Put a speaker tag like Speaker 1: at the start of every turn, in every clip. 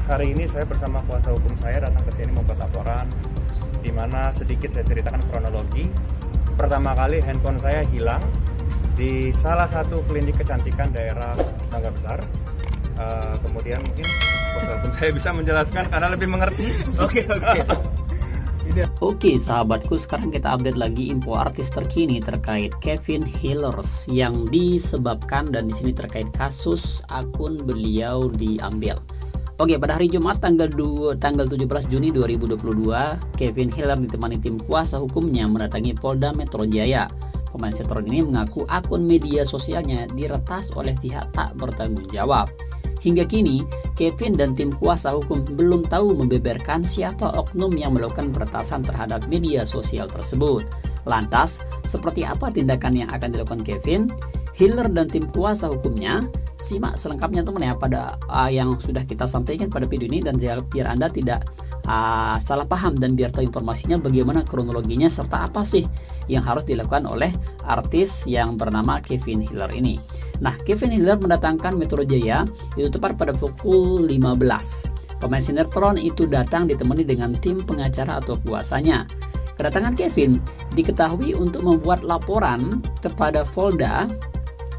Speaker 1: Hari ini saya bersama kuasa hukum saya datang ke sini membuat laporan, di mana sedikit saya ceritakan kronologi. Pertama kali handphone saya hilang di salah satu klinik kecantikan daerah Mangga Besar. Kemudian mungkin kuasa hukum saya bisa menjelaskan karena lebih mengerti. Oke.
Speaker 2: Oke sahabatku, sekarang kita update lagi info artis terkini terkait Kevin Hillers yang disebabkan dan di sini terkait kasus akun beliau diambil. Oke, pada hari Jumat tanggal 17 Juni 2022, Kevin Hiller ditemani tim kuasa hukumnya mendatangi Polda Metro Jaya. Pemain sinetron ini mengaku akun media sosialnya diretas oleh pihak tak bertanggung jawab. Hingga kini, Kevin dan tim kuasa hukum belum tahu membeberkan siapa oknum yang melakukan peretasan terhadap media sosial tersebut. Lantas, seperti apa tindakan yang akan dilakukan Kevin, Hiller dan tim kuasa hukumnya? Simak selengkapnya teman ya pada yang sudah kita sampaikan pada video ini, dan biar Anda tidak salah paham dan biar tahu informasinya bagaimana kronologinya serta apa sih yang harus dilakukan oleh artis yang bernama Kevin Hiller ini. Nah, Kevin Hiller mendatangkan Metro Jaya itu tepat pada pukul 15. Pemain sinetron itu datang ditemani dengan tim pengacara atau kuasanya. Kedatangan Kevin diketahui untuk membuat laporan kepada Polda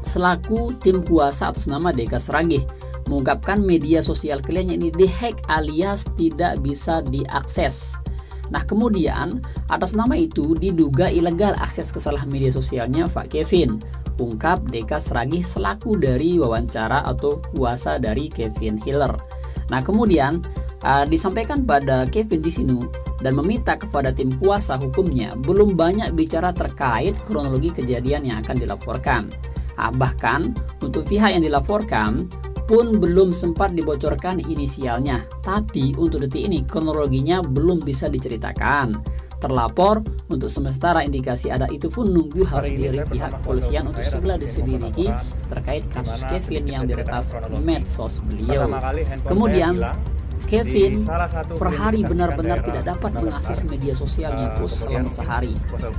Speaker 2: selaku tim kuasa atas nama Deka Seragih, mengungkapkan media sosial kliennya ini dihack alias tidak bisa diakses. Nah, kemudian atas nama itu diduga ilegal akses ke salah media sosialnya Pak Kevin, ungkap Deka Seragih selaku dari wawancara atau kuasa dari Kevin Hiller. Nah, kemudian disampaikan pada Kevin di sini dan meminta kepada tim kuasa hukumnya belum banyak bicara terkait kronologi kejadian yang akan dilaporkan. Bahkan untuk pihak yang dilaporkan pun belum sempat dibocorkan inisialnya, tapi untuk detik ini kronologinya belum bisa diceritakan. Terlapor untuk sementara indikasi ada itu pun nunggu harus dari pihak kepolisian untuk segera diselidiki terkait kasus Kevin yang diretas medsos beliau. Kemudian Kevin per hari benar-benar tidak dapat mengakses media sosialnya terus selama sehari.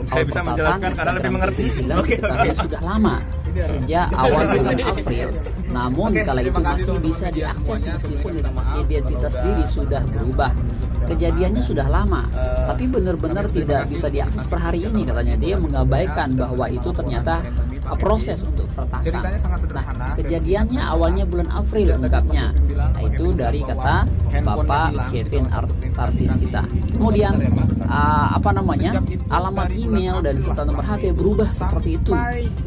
Speaker 2: Awal peretasan Instagram Kevin Hiller diketahui sudah lama, sejak awal bulan April. Namun kala itu masih bisa diakses meskipun identitas diri sudah berubah. Kejadiannya sudah lama, tapi benar-benar tidak bisa diakses per hari ini katanya. Dia mengabaikan bahwa itu ternyata proses untuk peretasan. Nah, kejadiannya awalnya bulan April ungkapnya. Nah, itu dari kata Bapak Kevin artis kita. Kemudian alamat email dan serta nomor HP berubah seperti itu.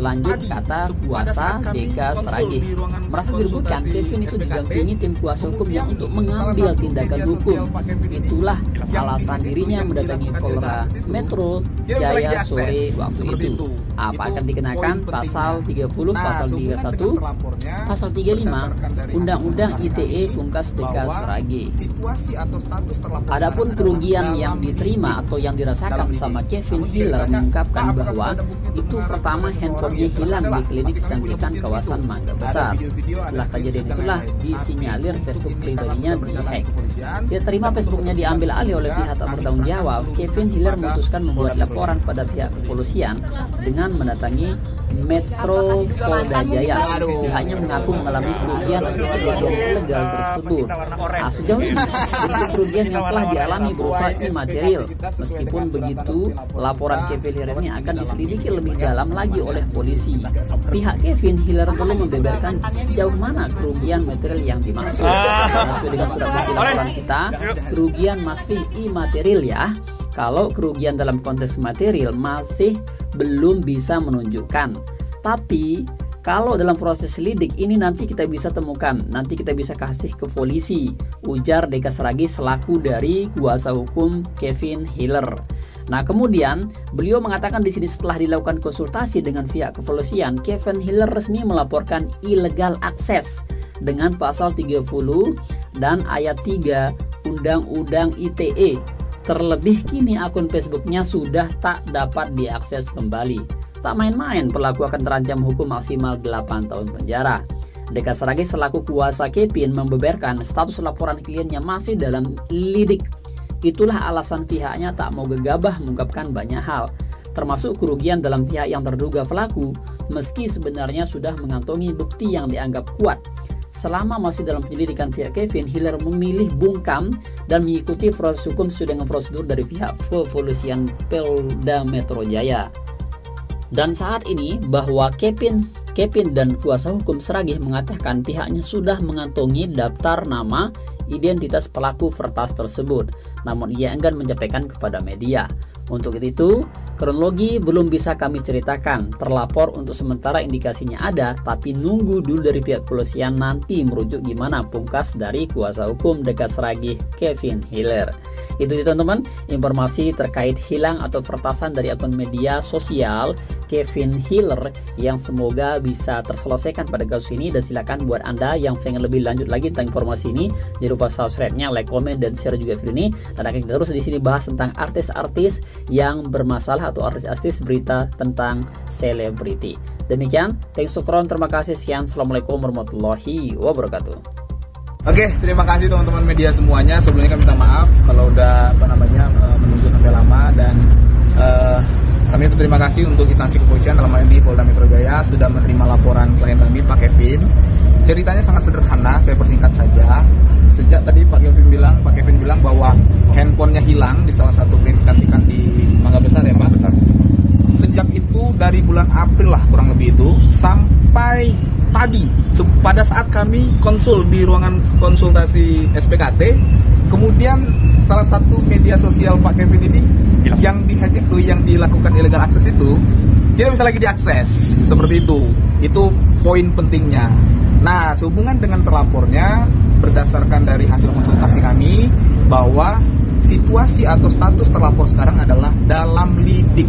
Speaker 2: Lanjut kata kuasa Deka Seragih. Merasa dirugikan, Kevin itu didampingi tim kuasa hukumnya untuk mengambil tindakan hukum. Itulah alasan dirinya mendatangi Polda Metro Jaya sore waktu itu. Apa akan dikenakan? Pasal 30, pasal 31, pasal 35 Undang-Undang ITE Pungkas Deka Seragih. Adapun kerugian yang diterima atau yang dirasakan sama Kevin Hiller mengungkapkan bahwa itu pertama handphonenya hilang di klinik kecantikan kawasan Mangga Besar. Setelah kejadian itulah disinyalir Facebook pribadinya dihack. Dia terima Facebooknya diambil alih oleh pihak tak bertanggung jawab. Kevin Hiller memutuskan membuat laporan pada pihak kepolisian dengan mendatangi Metro Polda Jaya. Pihaknya mengaku mengalami kerugian atas kejadian ilegal tersebut. Sejauh ini bentuk kerugian yang telah dialami berupa imaterial. Meskipun begitu, laporan Kevin Hiller ini akan diselidiki lebih dalam lagi oleh polisi. Pihak Kevin Hiller belum membeberkan sejauh mana kerugian material yang dimaksud. Sesuai dengan surat bukti laporan kita, kerugian masih imaterial ya. Kalau kerugian dalam konteks material masih belum bisa menunjukkan. Tapi kalau dalam proses lidik ini nanti kita bisa temukan, nanti kita bisa kasih ke polisi, ujar Deka Seragih selaku dari kuasa hukum Kevin Hiller. Nah, kemudian beliau mengatakan di sini setelah dilakukan konsultasi dengan pihak kepolisian, Kevin Hiller resmi melaporkan ilegal akses dengan pasal 30 dan ayat 3 Undang-Undang ITE. Terlebih kini akun Facebooknya sudah tak dapat diakses kembali. Tak main-main, pelaku akan terancam hukum maksimal 8 tahun penjara. Deka Seragih selaku kuasa Kevin membeberkan status laporan kliennya masih dalam lidik. Itulah alasan pihaknya tak mau gegabah mengungkapkan banyak hal, termasuk kerugian dalam pihak yang terduga pelaku, meski sebenarnya sudah mengantongi bukti yang dianggap kuat. selama masih dalam penyelidikan pihak Kevin, Hiller memilih bungkam dan mengikuti proses hukum sesuai dengan prosedur dari pihak kepolisian Polda Metro Jaya. Dan saat ini bahwa Kevin dan kuasa hukum Seragih mengatakan pihaknya sudah mengantongi daftar nama identitas pelaku pertas tersebut, namun ia enggan menyampaikan kepada media. Untuk itu, kronologi belum bisa kami ceritakan. Terlapor untuk sementara indikasinya ada, tapi nunggu dulu dari pihak kepolisian nanti merujuk gimana pungkas dari kuasa hukum dekat Seragih Kevin Hiller. Itu dia teman-teman, informasi terkait hilang atau pertasan dari akun media sosial Kevin Hiller yang semoga bisa terselesaikan pada kasus ini. Dan silakan buat Anda yang pengen lebih lanjut lagi tentang informasi ini, jangan lupa subscribe-nya, like, komen, dan share juga video ini. Dan akan kita terus di sini bahas tentang artis-artis yang bermasalah atau artis-artis berita tentang selebriti. Demikian, thanks sukron, terima kasih, sekian, assalamualaikum warahmatullahi wabarakatuh.
Speaker 3: Oke, terima kasih teman-teman media semuanya. Sebelumnya kami minta maaf kalau udah menunggu sampai lama, dan kami berterima kasih untuk instansi kepolisian dalam hal ini Polda Metro Jaya sudah menerima laporan klien kami Pak Kevin. Ceritanya sangat sederhana, saya persingkat saja. Sejak tadi Pak Kevin bilang bahwa handphonenya hilang di salah satu klinik kecantikan di Mangga Besar ya Pak. Sejak itu dari bulan April lah kurang lebih itu sampai tadi pada saat kami konsul di ruangan konsultasi SPKT, kemudian salah satu media sosial Pak Kevin ini yang dihack itu, yang dilakukan illegal access itu tidak bisa lagi diakses seperti itu. Itu poin pentingnya. Nah, sehubungan dengan terlapornya, berdasarkan dari hasil konsultasi kami bahwa situasi atau status terlapor sekarang adalah dalam lidik.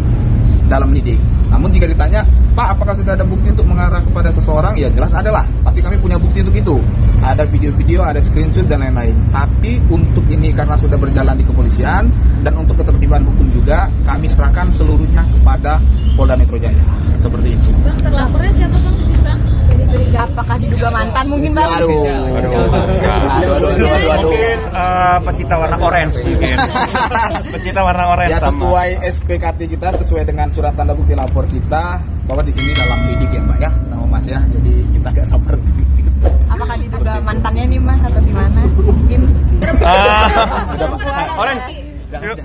Speaker 3: Namun jika ditanya, Pak, apakah sudah ada bukti untuk mengarah kepada seseorang? Ya jelas adalah. Pasti kami punya bukti untuk itu. Ada video-video, ada screenshot dan lain-lain. Tapi untuk ini karena sudah berjalan di kepolisian dan untuk ketertiban hukum juga, kami serahkan seluruhnya kepada Polda Metro Jaya. Seperti itu.
Speaker 4: Bang, terlapornya siapa Bang?
Speaker 5: Apakah diduga mantan mungkin Bang?
Speaker 3: Aduh.
Speaker 1: Mungkin pecinta warna orange mungkin. Pecinta warna orange.
Speaker 3: Ya sesuai SPKT kita, sesuai dengan surat tanda bukti lapor kita, bahwa di sini dalam lidik ya Mbak ya, sama Mas ya. Jadi kita agak sabar sedikit.
Speaker 5: Apakah diduga mantannya nih Mas atau gimana? Mungkin.
Speaker 1: Orange.
Speaker 3: Jangan.